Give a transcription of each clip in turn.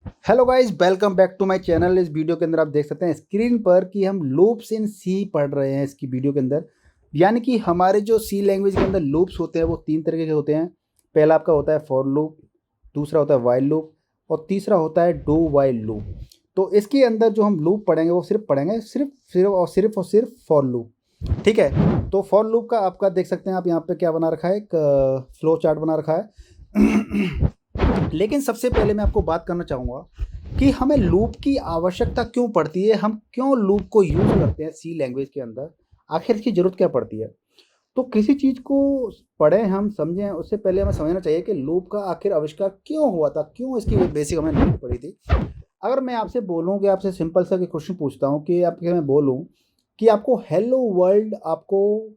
Hello guys, welcome back to my channel. इस video के अंदर आप देख सकते हैं स्क्रीन पर कि हम लूप्स इन सी पढ़ रहे हैं इसकी वीडियो के अंदर। यानी कि हमारे जो सी लैंग्वेज के अंदर लूप्स होते हैं वो तीन तरीके के होते हैं। पहला आपका होता है फॉर लूप, दूसरा होता है वाइल लूप और तीसरा होता है डू वाइल लूप। तो इसके अंदर जो हम लूप पढ़ेंगे वो सिर्फ पढ़ेंगे सिर्फ फॉर लूप। ठीक है, तो फॉर लूप का आपका देख सकते हैं आप यहाँ पे क्या बना रखा है, एक फ्लो चार्ट बना रखा है। लेकिन सबसे पहले मैं आपको बात करना चाहूँगा कि हमें लूप की आवश्यकता क्यों पड़ती है, हम क्यों लूप को यूज़ करते हैं सी लैंग्वेज के अंदर, आखिर इसकी ज़रूरत क्या पड़ती है। तो किसी चीज़ को पढ़ें, हम समझें, उससे पहले हमें समझना चाहिए कि लूप का आखिर आविष्कार क्यों हुआ था, क्यों इसकी बेसिक हमें नीड पड़ी थी। अगर मैं आपसे बोलूँ कि आपसे सिंपल सा क्वेश्चन पूछता हूँ कि आपके मैं बोलूँ कि आपको हेलो वर्ल्ड आपको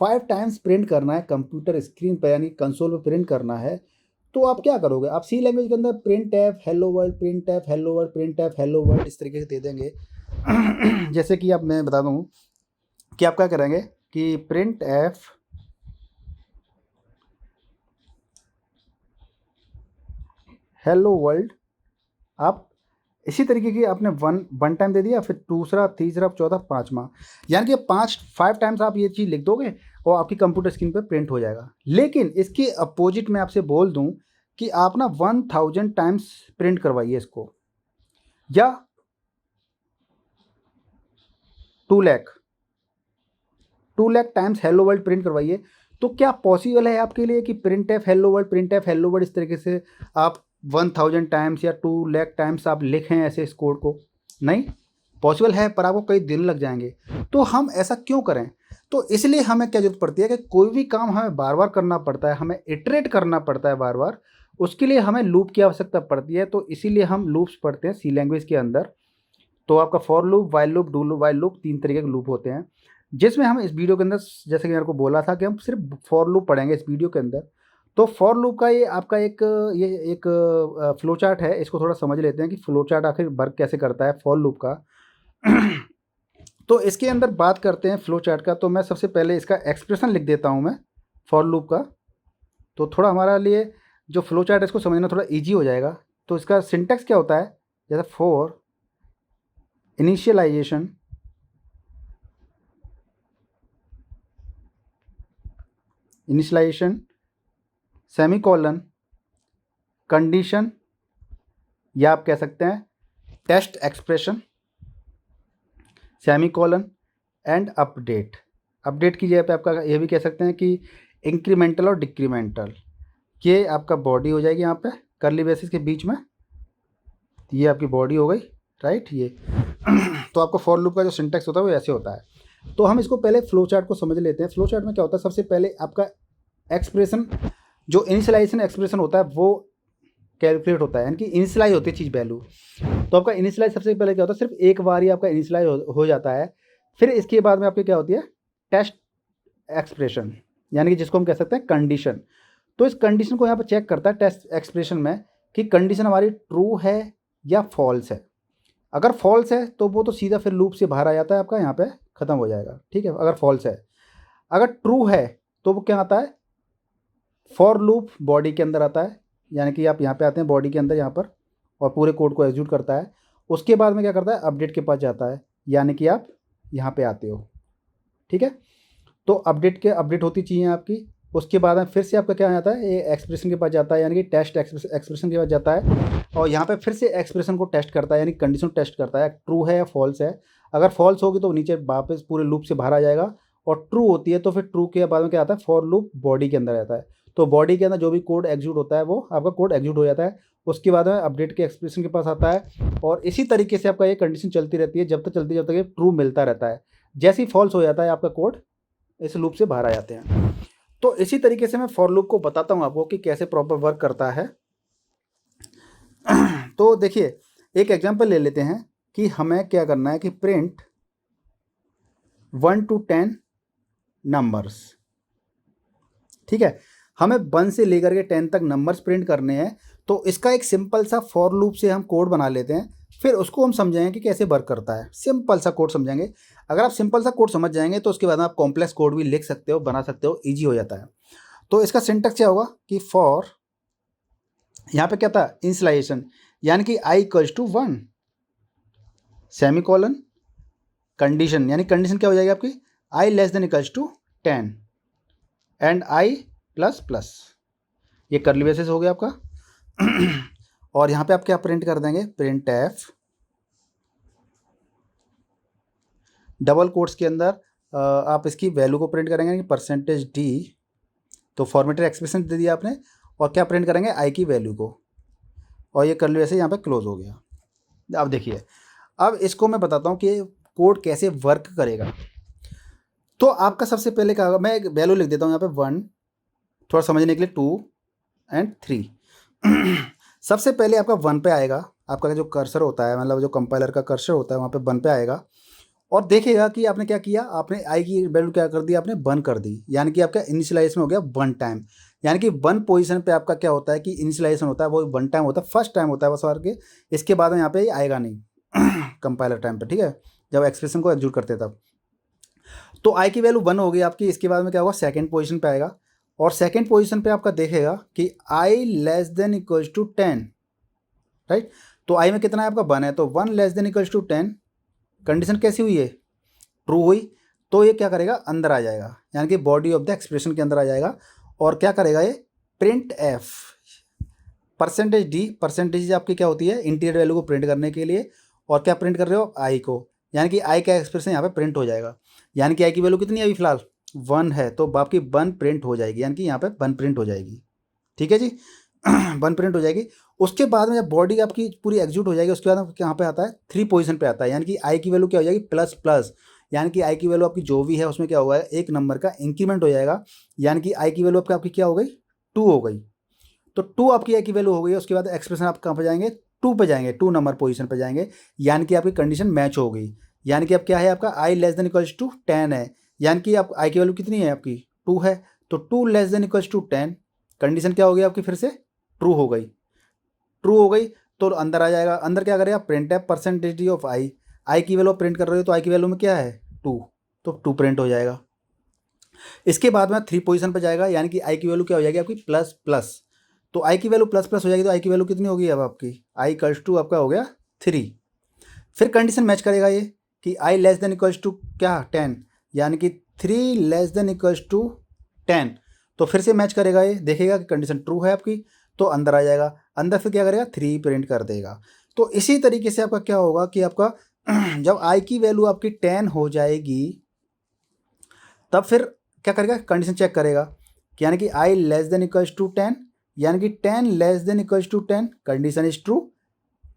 5 टाइम्स प्रिंट करना है कंप्यूटर स्क्रीन पर, यानी कंसोल पर प्रिंट करना है, तो आप क्या करोगे? आप सी लैंग्वेज के अंदर print F hello world, print F hello world, print F hello world इस तरीके से दे देंगे। जैसे कि अब मैं बता दूं कि आप क्या करेंगे कि प्रिंट एफ हेलो वर्ल्ड, आप इसी तरीके की आपने वन वन टाइम दे दिया, फिर दूसरा, तीसरा, चौथा, पाँचवा, यानी कि 5 टाइम्स आप ये चीज़ लिख दोगे और आपकी कंप्यूटर स्क्रीन पर प्रिंट हो जाएगा। लेकिन इसके अपोजिट में आपसे बोल दूं कि आप ना 1000 टाइम्स प्रिंट करवाइए इसको, या 2 lakh 2 lakh times hello world print करवाइए। तो क्या पॉसिबल है आपके लिए कि print F hello world, print F hello world इस तरीके से आप 1000 टाइम्स या 2 लाख टाइम्स आप लिखें ऐसे इस कोड को? नहीं पॉसिबल है, पर आपको कई दिन लग जाएंगे। तो हम ऐसा क्यों करें? तो इसलिए हमें क्या जरूरत पड़ती है कि कोई भी काम हमें बार बार करना पड़ता है, हमें इटरेट करना पड़ता है बार बार, उसके लिए हमें लूप की आवश्यकता पड़ती है। तो इसीलिए हम लूप्स पढ़ते हैं सी लैंग्वेज के अंदर। तो आपका for loop, while loop, do loop, while loop, 3 तरीके के लूप होते हैं, जिसमें हम इस वीडियो के अंदर, जैसे कि मेरे को बोला था कि हम सिर्फ फॉर लूप पढ़ेंगे इस वीडियो के अंदर। तो फॉर लूप का ये आपका एक फ्लो चार्ट है, इसको थोड़ा समझ लेते हैं कि फ्लो चार्ट आखिर वर्क कैसे करता है फॉर लूप का। तो इसके अंदर बात करते हैं फ्लो चार्ट का। तो मैं सबसे पहले इसका एक्सप्रेशन लिख देता हूँ मैं फॉर लूप का, तो थोड़ा हमारा लिए जो फ्लो चार्ट है इसको समझना थोड़ा ईजी हो जाएगा। तो इसका सिंटेक्स क्या होता है, जैसे फॉर इनिशियलाइजेशन, सेमीकोलन, कंडीशन, या आप कह सकते हैं test expression, semicolon and update. Update की जगह पे आपका ये भी कह सकते हैं कि इंक्रीमेंटल और डिक्रीमेंटल। ये आपका बॉडी हो जाएगी यहाँ पे करली ब्रेसेस के बीच में, ये आपकी बॉडी हो गई, राइट। ये तो आपका फॉर लूप का जो सिंटेक्स होता है वो ऐसे होता है। तो हम इसको पहले फ्लो चार्ट को समझ लेते हैं। फ्लो चार्ट में क्या होता है, सबसे पहले आपका एक्सप्रेशन, जो इनिशियलाइजेशन एक्सप्रेशन होता है वो कैलकुलेट होता है, यानी कि इनिशियलाइज होती है चीज़ वैल्यू। तो आपका इनिशियलाइज सबसे पहले क्या होता है, सिर्फ एक बार ही आपका इनिशियलाइज हो जाता है। फिर इसके बाद में आपकी क्या होती है, टेस्ट एक्सप्रेशन, यानी कि जिसको हम कह सकते हैं कंडीशन। तो इस कंडीशन को यहाँ पर चेक करता है टेस्ट एक्सप्रेशन में कि कंडीशन हमारी ट्रू है या फॉल्स है। अगर फॉल्स है तो वो तो सीधा फिर लूप से बाहर आ जाता है, आपका यहाँ पे ख़त्म हो जाएगा। ठीक है, अगर फॉल्स है। अगर ट्रू है तो वो क्या आता है, फॉर लूप बॉडी के अंदर आता है, यानी कि आप यहाँ पे आते हैं बॉडी के अंदर यहाँ पर, और पूरे कोड को एग्जीक्यूट करता है। उसके बाद में क्या करता है, अपडेट के पास जाता है, यानी कि आप यहाँ पे आते हो। ठीक है, तो अपडेट होती चाहिए आपकी। उसके बाद में फिर से आपका क्या आता है, ये एक्सप्रेशन के पास जाता है, यानी कि टेस्ट एक्सप्रेशन के पास जाता है, और यहाँ पे फिर से एक्सप्रेशन को टेस्ट करता है, यानी कंडीशन टेस्ट करता है ट्रू है या फॉल्स है। अगर फॉल्स होगी तो नीचे वापस पूरे लूप से बाहर आ जाएगा, और ट्रू होती है तो फिर ट्रू के बाद में क्या आता है, फॉर लूप बॉडी के अंदर आता है। तो बॉडी के अंदर जो भी कोड एग्जीक्यूट होता है वो आपका कोड एग्जीक्यूट हो जाता है। उसके बाद में अपडेट के एक्सप्रेशन के पास आता है, और इसी तरीके से आपका ये कंडीशन चलती रहती है जब तक ये ट्रू मिलता रहता है। जैसे ही फॉल्स हो जाता है आपका कोड इस लूप से बाहर आ जाते हैं। तो इसी तरीके से मैं फॉर लूप को बताता हूँ आपको कि कैसे प्रॉपर वर्क करता है। तो देखिए, एक एग्जांपल ले लेते हैं कि हमें क्या करना है कि प्रिंट 1 to 10 नंबर्स। ठीक है, हमें 1 से लेकर के 10 तक नंबर्स प्रिंट करने हैं। तो इसका एक सिंपल सा फॉर लूप से हम कोड बना लेते हैं, फिर उसको हम समझाएंगे कि कैसे वर्क करता है। सिंपल सा कोड समझेंगे। अगर आप सिंपल सा कोड समझ जाएंगे तो उसके बाद आप कॉम्प्लेक्स कोड भी लिख सकते हो, बना सकते हो, ईजी हो जाता है। तो इसका सिंटेक्स क्या होगा कि फॉर, यहाँ पे क्या था, इनिशियलाइजेशन, यानी कि I equals to 1 semicolon condition, यानी कंडीशन क्या हो जाएगी आपकी, I less than equals to 10 and I plus plus, ये कर्ली ब्रेसेस हो गया आपका। और यहाँ पे आप क्या प्रिंट कर देंगे, प्रिंट एफ डबल कोट्स के अंदर आप इसकी वैल्यू को प्रिंट करेंगे परसेंटेज डी, तो फॉर्मेटेड एक्सप्रेशन दे दिया आपने, और क्या प्रिंट करेंगे, आई की वैल्यू को, और ये कर्ली ब्रेसेस यहाँ पे क्लोज हो गया। अब देखिए, अब इसको मैं बताता हूँ कि कोड कैसे वर्क करेगा। तो आपका सबसे पहले क्या होगा, मैं एक वैल्यू लिख देता हूँ यहाँ पे 1, थोड़ा समझने के लिए 2 एंड 3। सबसे पहले आपका 1 पे आएगा, आपका जो कर्सर होता है, मतलब जो कंपाइलर का कर्सर होता है वहाँ पे 1 पे आएगा, और देखेगा कि आपने क्या किया, आपने आई की वैल्यू क्या कर दी, आपने 1 कर दी, यानी कि आपका इनिशियलाइजेशन हो गया 1 टाइम। यानी कि 1 पोजीशन पे आपका क्या होता है कि इनिशियलाइजेशन होता है वो 1 टाइम होता है, फर्स्ट टाइम होता है बस, और के इसके बाद में यहाँ पे आएगा नहीं कंपाइलर टाइम पे, ठीक है, जब एक्सप्रेशन को एग्जीक्यूट करते तब। तो आई की वैल्यू 1 हो गई आपकी, इसके बाद में क्या होगा, सेकेंड पोजीशन पे आएगा, और सेकेंड पोजीशन पे आपका देखेगा कि I less than equals to 10, right. तो आई में कितना है आपका 1 है, तो 1 less than equals to 10, condition कैसी हुई है, ट्रू हुई, तो ये क्या करेगा, अंदर आ जाएगा, यानी कि बॉडी ऑफ द एक्सप्रेशन के अंदर आ जाएगा, और क्या करेगा ये, print F percentage D, percentage आपकी क्या होती है, इंटीरियर वैल्यू को प्रिंट करने के लिए, और क्या प्रिंट कर रहे हो, आई को, यानी कि आई का एक्सप्रेशन यहाँ पे प्रिंट हो जाएगा, यानी कि आई की वैल्यू कितनी है अभी फिलहाल 1 है, तो आपकी 1 प्रिंट हो जाएगी, यानी कि यहाँ पे 1 प्रिंट हो जाएगी, ठीक है जी। 1 प्रिंट हो जाएगी। उसके बाद में जब बॉडी आपकी पूरी एग्जीक्यूट हो जाएगी, उसके बाद यहाँ पे आता है 3 पोजीशन पे आता है, यानी कि आई की वैल्यू क्या हो जाएगी, प्लस प्लस, यानी कि आई की वैल्यू आपकी जो भी है उसमें क्या होगा, एक नंबर का इंक्रीमेंट हो जाएगा, यानी कि आई की वैल्यू आपकी क्या हो गई, 2 हो गई, तो 2 आपकी आई की वैल्यू हो गई। उसके बाद एक्सप्रेशन आप कहाँ पे जाएंगे, 2 पे जाएंगे, 2 नंबर पोजीशन पे जाएंगे, यानी कि आपकी कंडीशन मैच हो गई, यानी कि अब क्या है, आपका आई लेस देन इक्वल्स टू 10 है, यानी कि आप आई की वैल्यू कितनी है आपकी 2 है, तो 2 less than equals to 10, condition क्या हो गई आपकी, फिर से ट्रू हो गई, ट्रू हो गई, तो अंदर आ जाएगा, अंदर क्या करेगा, प्रिंट है परसेंटेज ऑफ आई, आई की वैल्यू प्रिंट कर रहे हो, तो आई की वैल्यू में क्या है 2, तो 2 प्रिंट हो जाएगा। इसके बाद में 3 पोजीशन पर जाएगा, यानी कि आई की वैल्यू क्या हो जाएगी आपकी प्लस प्लस, तो आई की वैल्यू प्लस प्लस हो जाएगी, तो आई की वैल्यू कितनी होगी अब आपकी, आई इक्वल्स टू आपका हो गया 3। फिर कंडीशन मैच करेगा ये कि I less than equals to क्या 10, यानी कि 3 लेस देन इक्वल्स टू 10, तो फिर से मैच करेगा, ये देखेगा कि कंडीशन ट्रू है आपकी, तो अंदर आ जाएगा, अंदर फिर क्या करेगा 3 प्रिंट कर देगा। तो इसी तरीके से आपका क्या होगा कि आपका जब आई की वैल्यू आपकी 10 हो जाएगी, तब फिर क्या करेगा, कंडीशन चेक करेगा कि यानी कि I less than equals to 10, यानी कि 10 less than equals to 10, condition is true,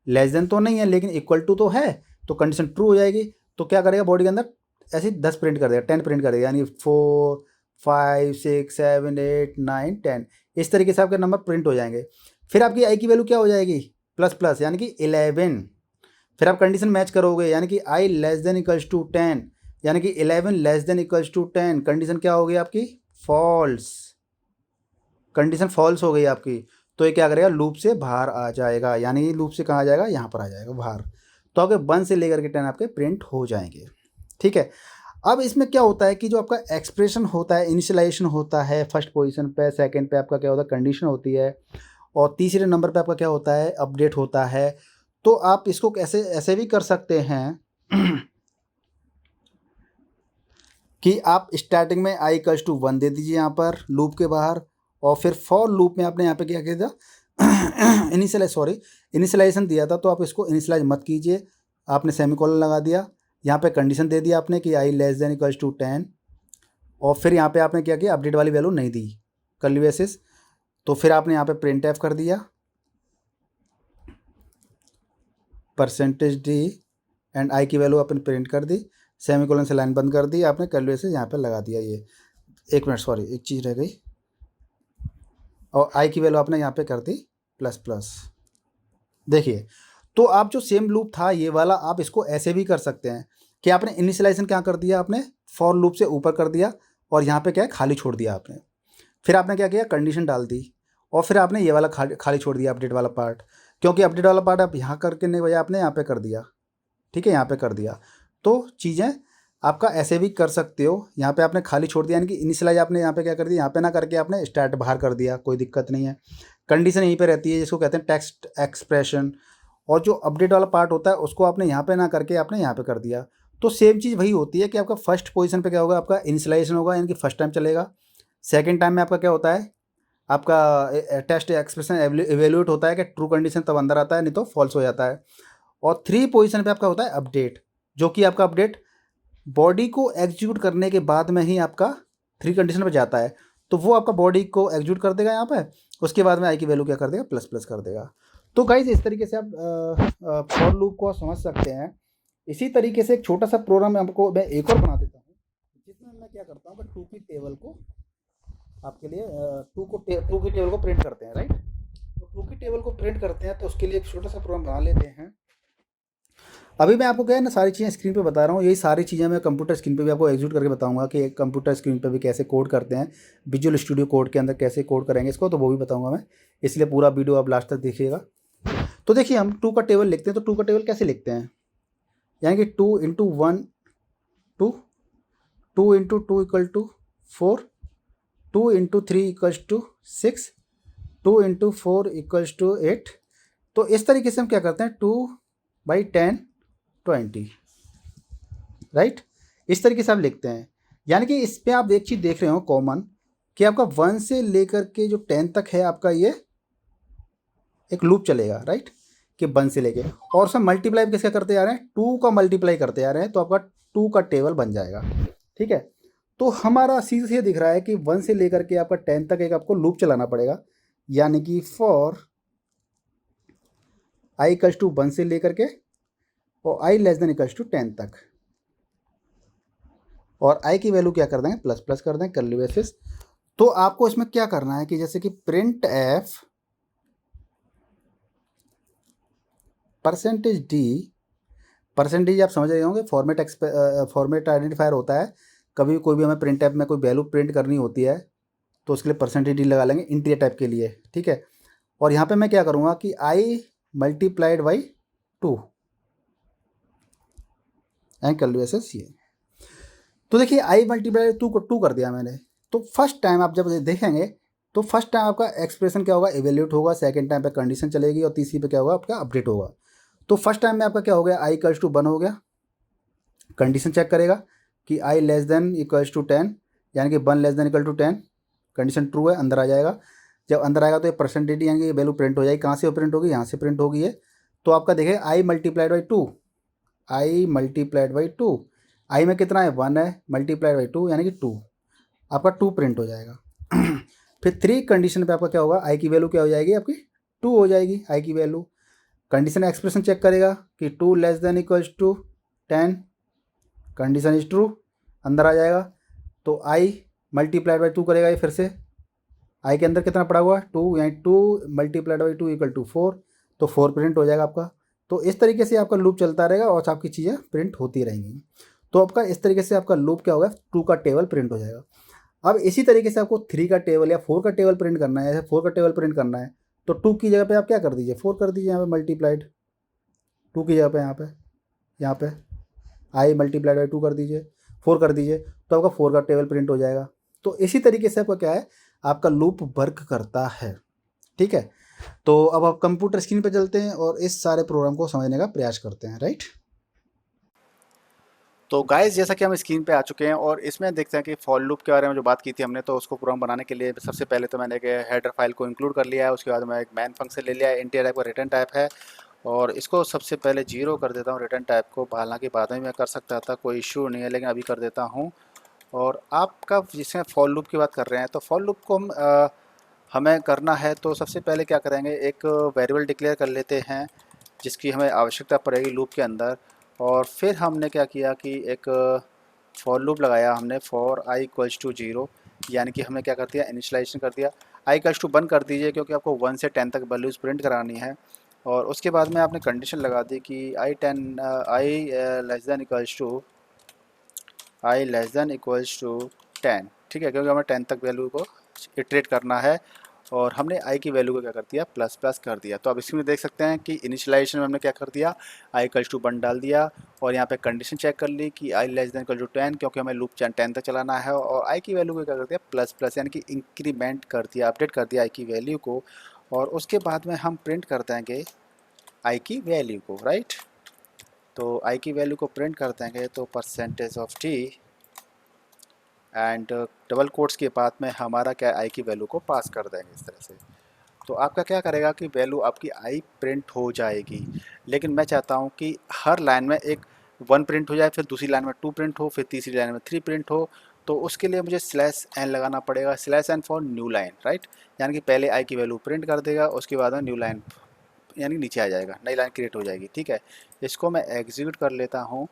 less than तो नहीं है लेकिन इक्वल टू तो है, तो कंडीशन ट्रू हो जाएगी, तो क्या करेगा बॉडी के अंदर ऐसे 10 प्रिंट कर देगा, 10 प्रिंट कर देगा, यानी 4 5 6 7 8 9 10, इस तरीके से आपके नंबर प्रिंट हो जाएंगे। फिर आपकी आई की वैल्यू क्या हो जाएगी, प्लस प्लस, यानी कि 11, फिर आप कंडीशन मैच करोगे, यानी कि I less than equals to 10, यानी कि 11 less than equals to 10, condition क्या हो गई आपकी फॉल्स, कंडीशन फॉल्स हो गई आपकी, तो ये क्या करेगा, लूप से बाहर आ जाएगा, यानी लूप से कहाँ आ जाएगा, यहाँ पर आ जाएगा बाहर, तो आपके 1 से लेकर के 10 आपके प्रिंट हो जाएंगे, ठीक है। अब इसमें क्या होता है कि जो आपका एक्सप्रेशन होता है, इनिशियलाइजेशन होता है फर्स्ट पोजीशन पे, सेकंड पे आपका क्या होता है, कंडीशन होती है, और तीसरे नंबर पे आपका क्या होता है, अपडेट होता है। तो आप इसको कैसे ऐसे भी कर सकते हैं कि आप स्टार्टिंग में आई इक्वल्स टू 1 दे दीजिए यहाँ पर लूप के बाहर, और फिर फॉर लूप में आपने यहाँ पे क्या किया था इनिशियलाइजेशन दिया था, तो आप इसको इनिशियलाइज मत कीजिए, आपने सेमीकोलन लगा दिया, यहाँ पे कंडीशन दे दिया आपने कि I less than equals to 10, और फिर यहाँ पे आपने क्या किया, अपडेट वाली वैल्यू नहीं दी कर्ली ब्रेसेस, तो फिर आपने यहाँ पे प्रिंट एफ कर दिया परसेंटेज डी एंड आई की वैल्यू आपने प्रिंट कर दी, सेमीकोलन से लाइन बंद कर दी आपने, कर्ली ब्रेसेस यहाँ पे लगा दिया। ये एक मिनट, सॉरी एक चीज़ रह गई, और आई की वैल्यू आपने यहाँ पे कर दी प्लस प्लस। देखिए, तो आप जो सेम लूप था ये वाला, आप इसको ऐसे भी कर सकते हैं कि आपने इनिशियलाइजेशन क्या कर दिया, आपने फॉर लूप से ऊपर कर दिया, और यहाँ पे क्या है खाली छोड़ दिया आपने, फिर आपने क्या किया, कंडीशन डाल दी, और फिर आपने ये वाला खाली छोड़ दिया अपडेट वाला पार्ट, क्योंकि अपडेट वाला पार्ट आप यहाँ करके नहीं बजाय आपने यहाँ पे कर दिया, ठीक है, यहाँ पे कर दिया। तो चीज़ें आपका ऐसे भी कर सकते हो, यहाँ पे आपने खाली छोड़ दिया, यानी कि इनिशियलाइज आपने यहाँ पे क्या कर दिया, यहाँ पे ना करके आपने स्टार्ट बाहर कर दिया, कोई दिक्कत नहीं है, कंडीशन यहीं पे रहती है, जिसको कहते हैं टेक्स्ट एक्सप्रेशन, और जो अपडेट वाला पार्ट होता है उसको आपने यहाँ पे ना करके आपने यहाँ पे कर दिया। तो सेम चीज़ वही होती है कि आपका फर्स्ट पोजीशन पे क्या होगा, आपका इनिशियलाइजेशन होगा, यानी कि फर्स्ट टाइम चलेगा। सेकंड टाइम में आपका क्या होता है, आपका टेस्ट एक्सप्रेशन एवेल्यूएट होता है कि ट्रू कंडीशन तब अंदर आता है, नहीं तो फॉल्स हो जाता है। और थ्री पोजीशन पे आपका होता है अपडेट, जो कि आपका अपडेट बॉडी को एग्जीक्यूट करने के बाद में ही आपका थ्री कंडीशन पे जाता है। तो वो आपका बॉडी को एग्जीक्यूट कर देगा यहाँ पे, उसके बाद में आई की वैल्यू क्या कर देगा, प्लस प्लस कर देगा। तो गाइज इस तरीके से आप फॉर लूप को समझ सकते हैं। इसी तरीके से एक छोटा सा प्रोग्राम आपको मैं एक और बना देता हूँ, जिसमें मैं क्या करता हूँ कि टू की टेबल को आपके लिए टू की टेबल को प्रिंट करते हैं, राइट। तो टू की टेबल को प्रिंट करते हैं तो उसके लिए एक छोटा सा प्रोग्राम बना लेते हैं। अभी मैं आपको क्या है ना, सारी चीज़ें स्क्रीन पे बता रहा हूँ, यही सारी चीज़ें मैं कंप्यूटर स्क्रीन पे भी आपको एग्जीक्यूट करके बताऊंगा कि कंप्यूटर स्क्रीन पे भी कैसे कोड करते हैं, विजुअल स्टूडियो कोड के अंदर कैसे कोड करेंगे इसको, तो वो भी बताऊंगा मैं। इसलिए पूरा वीडियो आप लास्ट तक देखिएगा। तो देखिए हम टू का टेबल लिखते हैं, तो टू का टेबल कैसे लिखते हैं, यानी कि 2 × 1 2, 2 × 2 = 4, 2 × 3 = 6, 2 × 4 = 8। तो इस तरीके से हम क्या करते हैं, 2/10 20, राइट। इस तरीके से आप लिखते हैं। यानी कि इस पे आप एक चीज़ देख रहे हो कॉमन, कि आपका 1 से लेकर के जो 10 तक है आपका ये एक लूप चलेगा, राइट, कि 1 से लेके, और सब मल्टीप्लाई किसका करते जा रहे हैं, 2 का मल्टीप्लाई करते जा रहे हैं, तो आपका 2 का टेबल बन जाएगा, ठीक है। तो हमारा सीधे सीधे दिख रहा है कि 1 से लेकर के आपका 10 तक एक आपको लूप चलाना पड़ेगा, यानी कि फॉर i = 1 से लेकर के और i <= 10 तक, और i की वैल्यू क्या कर देंगे, प्लस प्लस कर देंगे, कर्ली ब्रेसेस। तो आपको इसमें क्या करना है कि जैसे कि प्रिंट एफ %d, परसेंटेज आप समझ रहे होंगे, फॉर्मेट आइडेंटिफायर होता है। कभी भी कोई भी हमें प्रिंट एफ में कोई वैल्यू प्रिंट करनी होती है तो उसके लिए %d लगा लेंगे इंटीजर टाइप के लिए, ठीक है। और यहाँ पे मैं क्या करूँगा कि i × 2 एंड कर्ली ब्रेसेस ये। तो देखिए i × 2 को 2 कर दिया मैंने। तो फर्स्ट टाइम आप जब देखेंगे तो फर्स्ट टाइम आपका एक्सप्रेशन क्या होगा, इवेल्यूट होगा, सेकंड टाइम पे कंडीशन चलेगी, और तीसरी पे क्या होगा, आपका अपडेट होगा। तो फर्स्ट टाइम में आपका क्या हो गया, i = 1 हो गया, कंडीशन चेक करेगा कि i <= 10, यानी कि 1 <= 10, कंडीशन ट्रू है, अंदर आ जाएगा। जब अंदर आएगा तो ये %d यानी कि वैल्यू प्रिंट हो जाएगी। कहाँ से प्रिंट होगी, यहाँ से प्रिंट होगी ये। तो आपका देखिए i × 2, i × 2, i में कितना है, 1 है, × 2 यानी कि 2, आपका 2 प्रिंट हो जाएगा। फिर 3 कंडीशन पे आपका क्या होगा, i की वैल्यू क्या हो जाएगी, आपकी 2 हो जाएगी i की वैल्यू। कंडीशन एक्सप्रेशन चेक करेगा कि 2 <= 10, कंडीशन इज ट्रू, अंदर आ जाएगा। तो i × 2 करेगा ये फिर से, i के अंदर कितना पड़ा हुआ है, 2, यानी 2 × 2 = 4, तो 4 प्रिंट हो जाएगा आपका। तो इस तरीके से आपका लूप चलता रहेगा और आपकी चीज़ें प्रिंट होती रहेंगी। तो आपका इस तरीके से आपका लूप क्या होगा, 2 का टेबल प्रिंट हो जाएगा। अब इसी तरीके से आपको 3 का टेबल या 4 का टेबल प्रिंट करना है, या 4 का टेबल प्रिंट करना है, तो 2 की जगह पे आप क्या कर दीजिए, 4 कर दीजिए यहाँ पे मल्टीप्लाइड, 2 की जगह पे यहाँ पे i × 2 कर दीजिए, 4 कर दीजिए, तो आपका 4 का टेबल प्रिंट हो जाएगा। तो इसी तरीके से आपका क्या है, आपका लूप वर्क करता है, ठीक है। तो अब आप कंप्यूटर स्क्रीन पे चलते हैं और इस सारे प्रोग्राम को समझने का प्रयास करते हैं, राइट। तो गाइस जैसा कि हम स्क्रीन पे आ चुके हैं और इसमें देखते हैं कि फॉर लूप के बारे में जो बात की थी हमने, तो उसको प्रोग्राम बनाने के लिए सबसे पहले तो मैंने एक हेडर फाइल को इंक्लूड कर लिया है। उसके बाद मैं एक मैन फंक्शन ले लिया है, इंटीजर टाइप का रिटर्न टाइप है, और इसको सबसे पहले 0 कर देता हूँ रिटर्न टाइप को। हालांकि बाद में मैं कर सकता था, कोई इशू नहीं है, लेकिन अभी कर देता हूँ। और आपका जिसमें फॉर लूप की बात कर रहे हैं, तो फॉर लूप को हमें करना है तो सबसे पहले क्या करेंगे, एक वेरिएबल डिक्लेयर कर लेते हैं जिसकी हमें आवश्यकता पड़ेगी लूप के अंदर। और फिर हमने क्या किया कि एक फॉर लूप लगाया हमने, फॉर i = 0, यानी कि हमने क्या कर दिया, इनिशियलाइजेशन कर दिया। i = 1 कर दीजिए क्योंकि आपको 1 से 10 तक वैल्यूज़ प्रिंट करानी है। और उसके बाद में आपने कंडीशन लगा दी कि i <= 10, ठीक है, क्योंकि हमें 10 तक वैल्यू को इटरेट करना है। और हमने i की वैल्यू को क्या कर दिया, प्लस प्लस कर दिया। तो अब इसमें देख सकते हैं कि इनिशियलाइजेशन में हमने क्या कर दिया, i = 1 डाल दिया, और यहाँ पे कंडीशन चेक कर ली कि i <= 10, क्योंकि हमें लूप 10 तक चलाना है। और i की वैल्यू को क्या कर दिया, प्लस प्लस, यानी कि इंक्रीमेंट कर दिया, अपडेट कर दिया i की वैल्यू को। और उसके बाद में हम प्रिंट कर देंगे आई की वैल्यू को, राइट। तो आई की वैल्यू को प्रिंट कर देंगे तो percentage of T and double quotes के बाद में हमारा क्या आई की वैल्यू को पास कर देंगे इस तरह से। तो आपका क्या करेगा कि वैल्यू आपकी आई प्रिंट हो जाएगी। लेकिन मैं चाहता हूँ कि हर लाइन में एक 1 प्रिंट हो जाए, फिर दूसरी लाइन में 2 प्रिंट हो, फिर तीसरी लाइन में 3 प्रिंट हो। तो उसके लिए मुझे स्लैश एन लगाना पड़ेगा, slash N for new line, right. यानी कि पहले आई की वैल्यू प्रिंट कर देगा, उसके बाद में न्यू लाइन यानी नीचे आ जाएगा, नई लाइन क्रिएट हो जाएगी, ठीक है। इसको मैं एग्जीक्यूट कर लेता हूँ।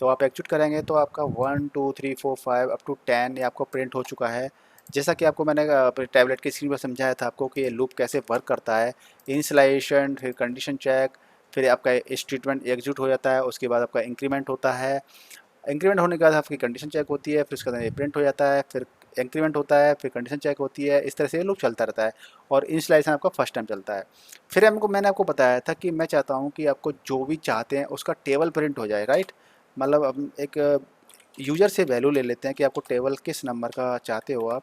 तो आप एग्जीक्यूट करेंगे तो आपका 1 2 3 4 5 अप टू 10 ये आपको प्रिंट हो चुका है। जैसा कि आपको मैंने अपने टैबलेट की स्क्रीन पर समझाया था आपको कि ये लूप कैसे वर्क करता है। इनिशियलाइजेशन, फिर कंडीशन चेक, फिर आपका स्टेटमेंट एग्जीक्यूट हो जाता है, उसके बाद आपका इंक्रीमेंट होता है। इंक्रीमेंट होने के बाद आपकी कंडीशन चेक होती है, फिर उसके बाद ये प्रिंट हो जाता है, फिर इंक्रीमेंट होता है, फिर कंडीशन चेक होती है। इस तरह से ये लूप चलता रहता है और इनिशियलाइजेशन आपका फर्स्ट टाइम चलता है। फिर मैंने आपको बताया था कि मैं चाहता हूँ कि आपको जो भी चाहते हैं उसका टेबल प्रिंट हो जाए, राइट। मतलब हम एक यूजर से वैल्यू ले लेते हैं कि आपको टेबल किस नंबर का चाहते हो आप,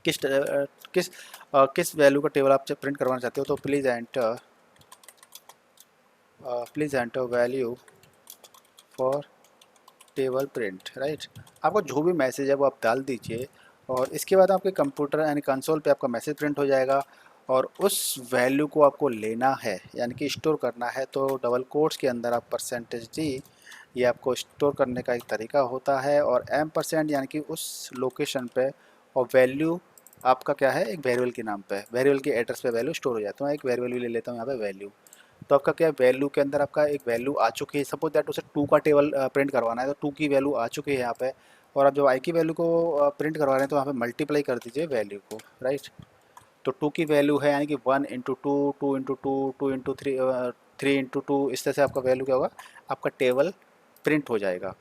किस किस किस वैल्यू का टेबल आप प्रिंट करवाना चाहते हो। तो please enter value for table print, right. आपको जो भी मैसेज है वो आप डाल दीजिए और इसके बाद आपके कंप्यूटर यानी कंसोल पे आपका मैसेज प्रिंट हो जाएगा और उस वैल्यू को आपको लेना है यानी कि स्टोर करना है। तो डबल कोट्स के अंदर आप परसेंटेज डी ये आपको स्टोर करने का एक तरीका होता है और एम परसेंट यानी कि उस लोकेशन पे और वैल्यू आपका क्या है, एक वेरिएबल के नाम पे, वेरिएबल के एड्रेस पे वैल्यू स्टोर हो जाता है। एक वेरिएबल भी ले लेता हूँ यहाँ पे वैल्यू। तो आपका क्या वैल्यू के अंदर आपका एक वैल्यू आ चुकी है। सपोज दैट उसे 2 का टेबल प्रिंट करवाना है तो 2 की वैल्यू आ चुकी है यहाँ पे। और आप जब आई की वैल्यू को प्रिंट करवा रहे हैं तो यहाँ पे मल्टीप्लाई कर दीजिए वैल्यू को, राइट। तो 2 की वैल्यू है यानी कि 1 into two, 2 into two, 2 into three, 3 into two, इस तरह से आपका वैल्यू क्या होगा, आपका टेबल प्रिंट हो जाएगा।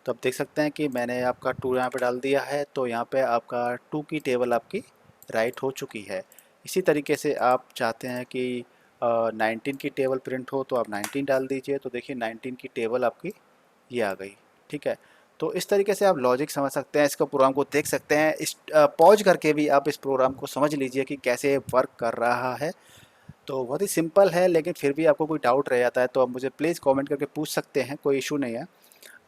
तो आप देख सकते हैं कि मैंने आपका 2 यहाँ पे डाल दिया है तो यहाँ पे आपका 2 की टेबल आपकी राइट हो चुकी है। इसी तरीके से आप चाहते हैं कि 19 की टेबल प्रिंट हो तो आप 19 डाल दीजिए। तो देखिए 19 की टेबल आपकी ये आ गई, ठीक है। तो इस तरीके से आप लॉजिक समझ सकते हैं, इसका प्रोग्राम को देख सकते हैं। इस पॉज करके भी आप इस प्रोग्राम को समझ लीजिए कि कैसे वर्क कर रहा है। तो बहुत ही सिंपल है, लेकिन फिर भी आपको कोई डाउट रह जाता है तो आप मुझे प्लीज़ कमेंट करके पूछ सकते हैं, कोई इशू नहीं है।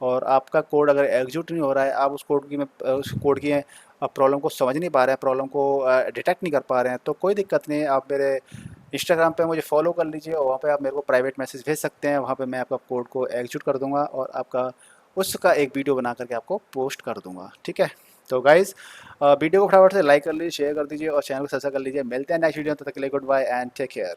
और आपका कोड अगर एग्जीक्यूट नहीं हो रहा है, आप उस कोड की प्रॉब्लम को समझ नहीं पा रहे हैं, प्रॉब्लम को डिटेक्ट नहीं कर पा रहे हैं, तो कोई दिक्कत नहीं है। आप मेरे इंस्टाग्राम पे मुझे फॉलो कर लीजिए और वहाँ पे आप मेरे को प्राइवेट मैसेज भेज सकते हैं। वहाँ पे मैं आपका कोड को एग्जीक्यूट कर दूँगा और आपका उसका एक वीडियो बना करके आपको पोस्ट कर दूँगा, ठीक है। तो गाइज़ वीडियो को फटाफट से लाइक कर लीजिए, शेयर कर दीजिए और चैनल को सब्सक्राइब कर लीजिए। मिलते हैं नेक्स्ट वीडियो में, तब तक के लिए goodbye and take care.